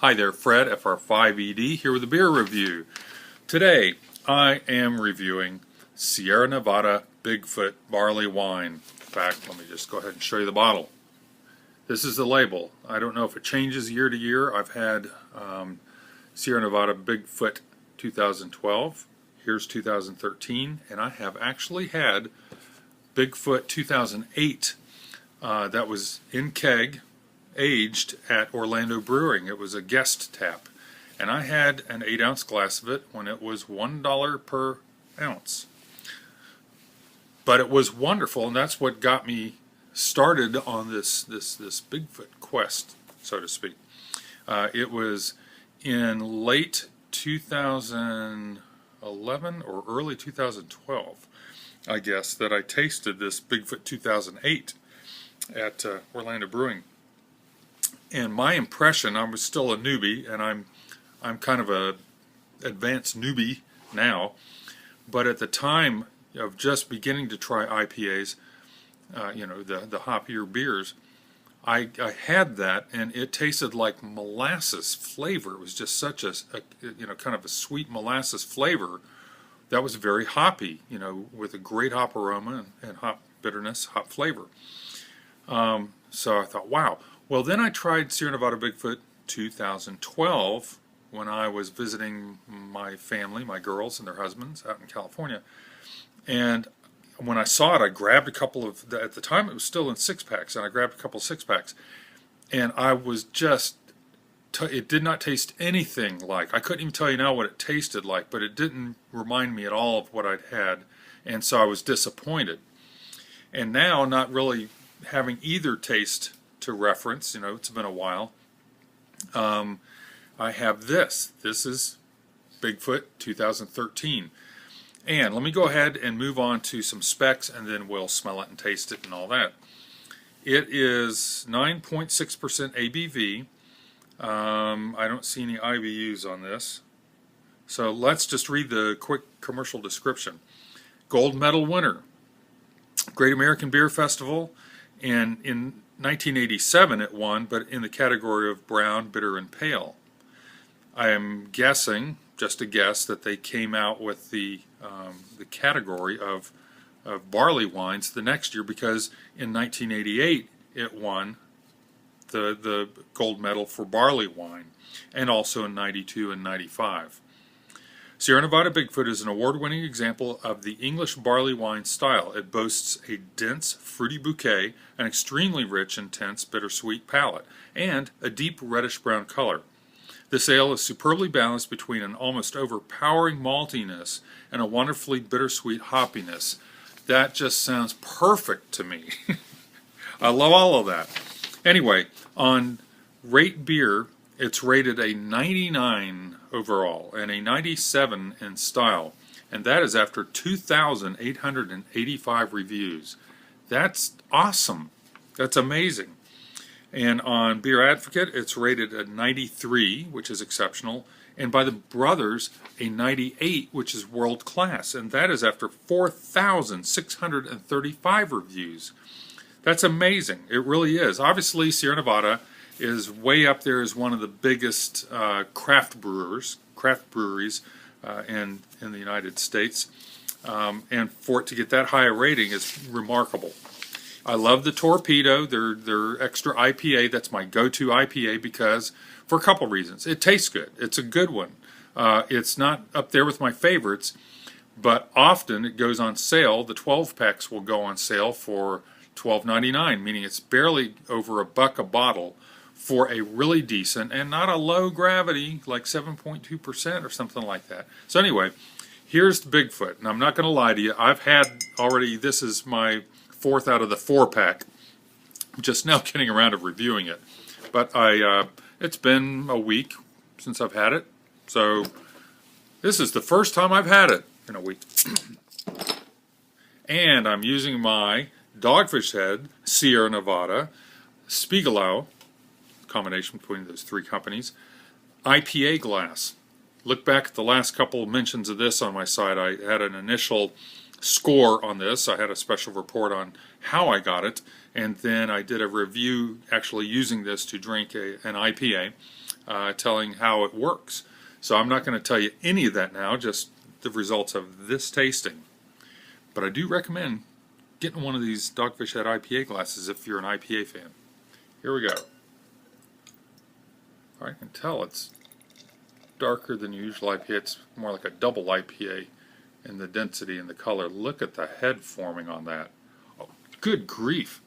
Hi there, Fred, FR5ED, here with a beer review. Today, I am reviewing Sierra Nevada Bigfoot Barley Wine. In fact, let me just go ahead and show you the bottle. This is the label. I don't know if it changes year to year. I've had Sierra Nevada Bigfoot 2012. Here's 2013, and I have actually had Bigfoot 2008 that was in keg, aged at Orlando Brewing. It was a guest tap, and I had an 8-ounce glass of it when it was $1 per ounce. But it was wonderful, and that's what got me started on this Bigfoot quest, so to speak. It was in late 2011 or early 2012, I guess, that I tasted this Bigfoot 2008 at Orlando Brewing. And my impression, I was still a newbie, and I'm kind of a advanced newbie now, but at the time of just beginning to try IPAs, the hoppier beers, I had that, and it tasted like molasses flavor. It was just such a kind of a sweet molasses flavor that was very hoppy, with a great hop aroma and hop bitterness, hop flavor. So I thought, wow. Well, then I tried Sierra Nevada Bigfoot 2012 when I was visiting my family, my girls and their husbands out in California. And when I saw it, I grabbed a couple of, at the time it was still in 6-packs, and I grabbed a couple of 6-packs. And I was just, it did not taste anything like, I couldn't even tell you now what it tasted like, but it didn't remind me at all of what I'd had. And so I was disappointed. And now, not really having either taste to reference, it's been a while, I have this. This is Bigfoot 2013. And let me go ahead and move on to some specs, and then we'll smell it and taste it and all that. It is 9.6% ABV. I don't see any IBUs on this. So let's just read the quick commercial description. Gold medal winner, Great American Beer Festival, and in 1987 it won, but in the category of brown, bitter, and pale. I am guessing, just a guess, that they came out with the category of barley wines the next year, because in 1988 it won the gold medal for barley wine, and also in 92 and 95. Sierra Nevada Bigfoot is an award-winning example of the English barley wine style. It boasts a dense, fruity bouquet, an extremely rich, intense, bittersweet palate, and a deep reddish-brown color. This ale is superbly balanced between an almost overpowering maltiness and a wonderfully bittersweet hoppiness. That just sounds perfect to me. I love all of that. Anyway, on Rate Beer, it's rated a 99 overall and a 97 in style, and that is after 2,885 reviews. That's awesome. That's amazing. And on Beer Advocate, it's rated a 93, which is exceptional, and by the brothers, a 98, which is world class, and that is after 4,635 reviews. That's amazing. It really is. Obviously, Sierra Nevada is way up there as one of the biggest craft breweries in the United States, and for it to get that high a rating is remarkable. I love the Torpedo, their extra IPA. That's my go-to IPA because, for a couple reasons. It tastes good. It's a good one. It's not up there with my favorites, but often it goes on sale. The 12-packs will go on sale for $12.99, meaning it's barely over $1 a bottle for a really decent and not a low gravity, like 7.2% or something like that. So anyway, here's the Bigfoot. And I'm not going to lie to you. I've had already, this is my 4th out of the 4-pack. I'm just now getting around to reviewing it. But it's been a week since I've had it. So this is the first time I've had it in a week. And I'm using my Dogfish Head Sierra Nevada Spiegelau, combination between those three companies, IPA glass. Look back at the last couple of mentions of this on my site. I had an initial score on this. I had a special report on how I got it, and then I did a review actually using this to drink an IPA. telling how it works. So I'm not going to tell you any of that now, just the results of this tasting. But I do recommend getting one of these Dogfish Head IPA glasses if you're an IPA fan. Here we go. I can tell it's darker than usual IPA. It's more like a double IPA in the density and the color. Look at the head forming on that. Oh, good grief.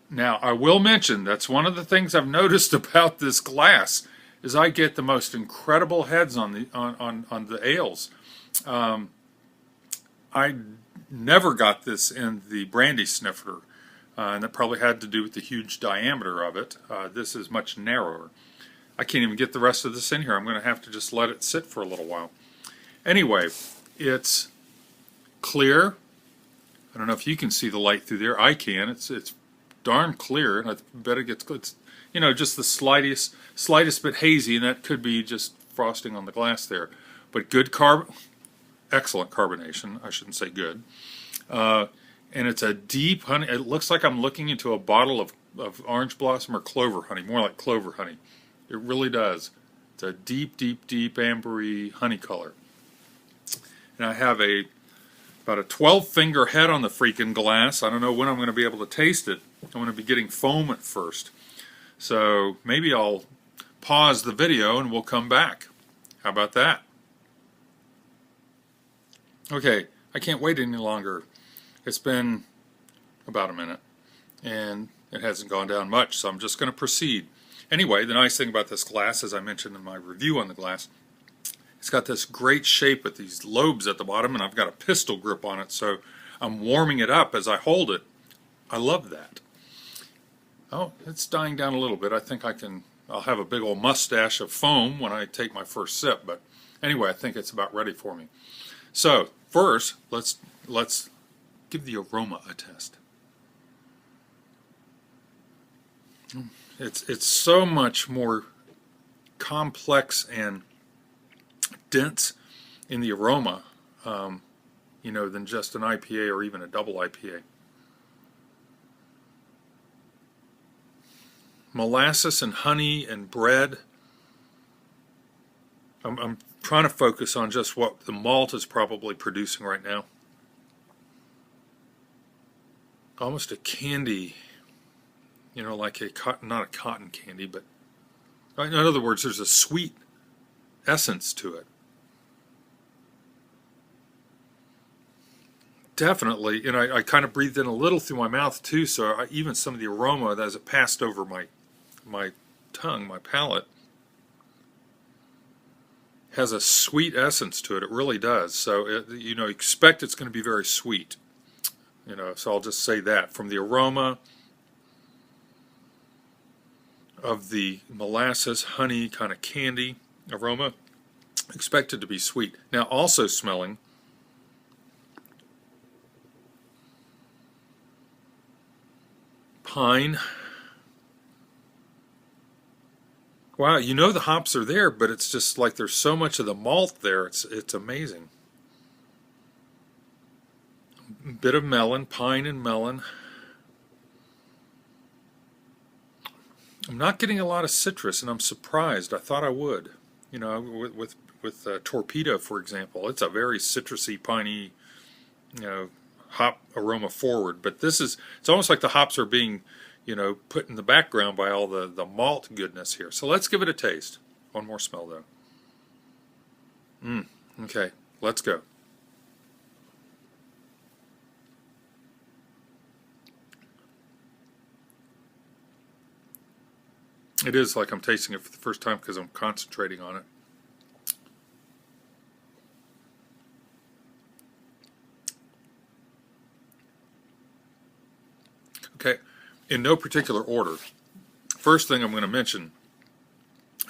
Now, I will mention, that's one of the things I've noticed about this glass, is I get the most incredible heads on the ales. I never got this in the brandy sniffer, and that probably had to do with the huge diameter of it. This is much narrower. I can't even get the rest of this in here. I'm going to have to just let it sit for a little while. Anyway, it's clear. I don't know if you can see the light through there. I can. It's darn clear, and I bet it gets good. You know, just the slightest bit hazy, and that could be just frosting on the glass there. But good excellent carbonation. I shouldn't say good. And it's a deep honey. It looks like I'm looking into a bottle of orange blossom or clover honey, more like clover honey. It really does. It's a deep, deep, deep ambery honey color. And I have about a 12-finger head on the freaking glass. I don't know when I'm going to be able to taste it. I'm going to be getting foam at first. So maybe I'll pause the video and we'll come back. How about that? Okay, I can't wait any longer. It's been about a minute and it hasn't gone down much, so I'm just going to proceed. Anyway, the nice thing about this glass, as I mentioned in my review on the glass, it's got this great shape with these lobes at the bottom, and I've got a pistol grip on it, so I'm warming it up as I hold it. I love that. Oh, it's dying down a little bit. I think I'll have a big old mustache of foam when I take my first sip, but anyway, I think it's about ready for me. So, first, let's give the aroma a test. It's so much more complex and dense in the aroma, you know, than just an IPA or even a double IPA. Molasses and honey and bread. I'm trying to focus on just what the malt is probably producing right now. Almost a candy, you know, like not a cotton candy, but in other words, there's a sweet essence to it. Definitely, and I kind of breathed in a little through my mouth too, so even some of the aroma as it passed over my tongue, my palate, has a sweet essence to it. It really does. So, you know, expect it's going to be very sweet. You know, so I'll just say that. From the aroma of the molasses, honey, kind of candy aroma, expect it to be sweet. Now, also smelling pine. Wow, you know the hops are there, but it's just like there's so much of the malt there. It's amazing. A bit of melon, pine and melon. I'm not getting a lot of citrus, and I'm surprised. I thought I would. You know, with Torpedo, for example, it's a very citrusy, piney, you know, hop aroma forward. But it's almost like the hops are being, you know, put in the background by all the malt goodness here. So let's give it a taste. One more smell though. Okay, let's go. It is like I'm tasting it for the first time because I'm concentrating on it. Okay, in no particular order. First thing I'm going to mention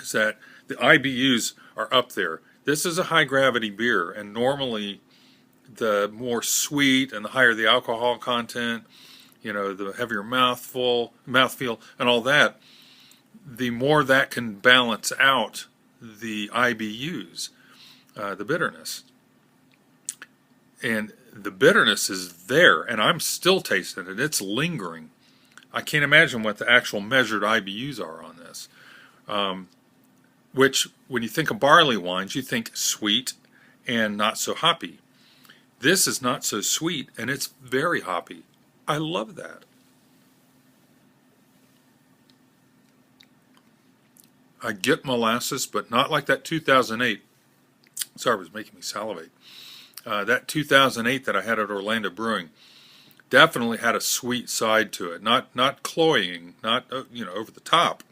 is that the IBUs are up there. This is a high gravity beer, and normally the more sweet and the higher the alcohol content, you know, the heavier mouthfeel and all that, the more that can balance out the IBUs, the bitterness. And the bitterness is there, and I'm still tasting it. It's lingering. I can't imagine what the actual measured IBUs are on this. which when you think of barley wines, you think sweet and not so hoppy. This is not so sweet, and it's very hoppy. I love that. I get molasses, but not like that 2008. Sorry, it was making me salivate. That 2008 that I had at Orlando Brewing definitely had a sweet side to it. Not cloying, not over the top,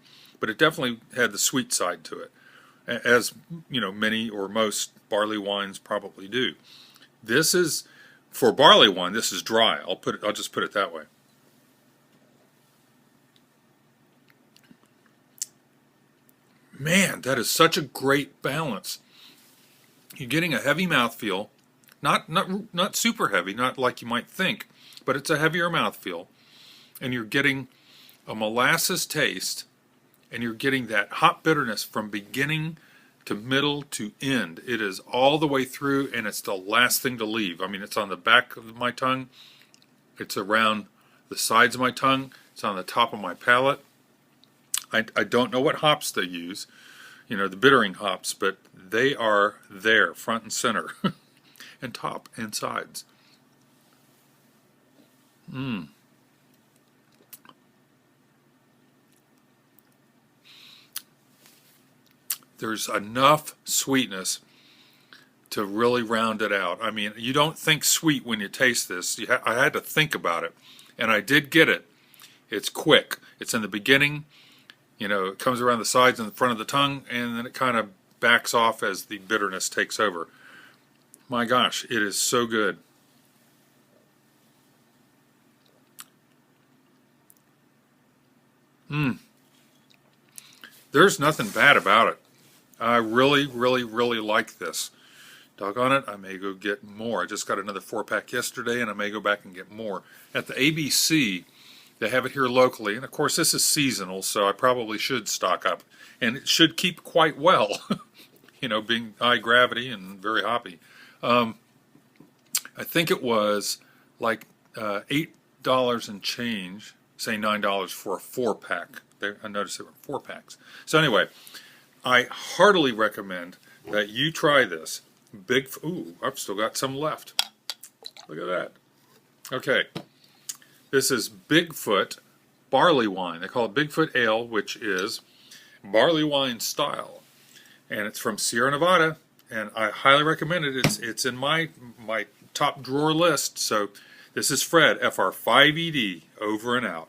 but it definitely had the sweet side to it, as many or most barley wines probably do. This is, for barley wine, this is dry. I'll just put it that way. Man, that is such a great balance. You're getting a heavy mouthfeel, not super heavy, not like you might think, but it's a heavier mouthfeel, and you're getting a molasses taste, and you're getting that hop bitterness from beginning to middle to end. It is all the way through, and it's the last thing to leave. I mean, it's on the back of my tongue, it's around the sides of my tongue, it's on the top of my palate. I don't know what hops they use, the bittering hops, but they are there, front and center, and top and sides. There's enough sweetness to really round it out. I mean, you don't think sweet when you taste this. I had to think about it, and I did get it. It's quick. It's in the beginning. It comes around the sides and the front of the tongue, and then it kind of backs off as the bitterness takes over. My gosh, it is so good. There's nothing bad about it. I really, really, really like this. Doggone it, I may go get more. I just got another 4-pack yesterday, and I may go back and get more. At the ABC, they have it here locally, and of course this is seasonal, so I probably should stock up. And it should keep quite well, being high gravity and very hoppy. I think it was like $8 and change, say $9 for a 4-pack. I noticed there were 4 packs. So anyway, I heartily recommend that you try this. Ooh, I've still got some left. Look at that. Okay. This is Bigfoot barley wine. They call it Bigfoot Ale, which is barley wine style. And it's from Sierra Nevada, and I highly recommend it. It's in my top drawer list. So this is Fred, FR5ED, over and out.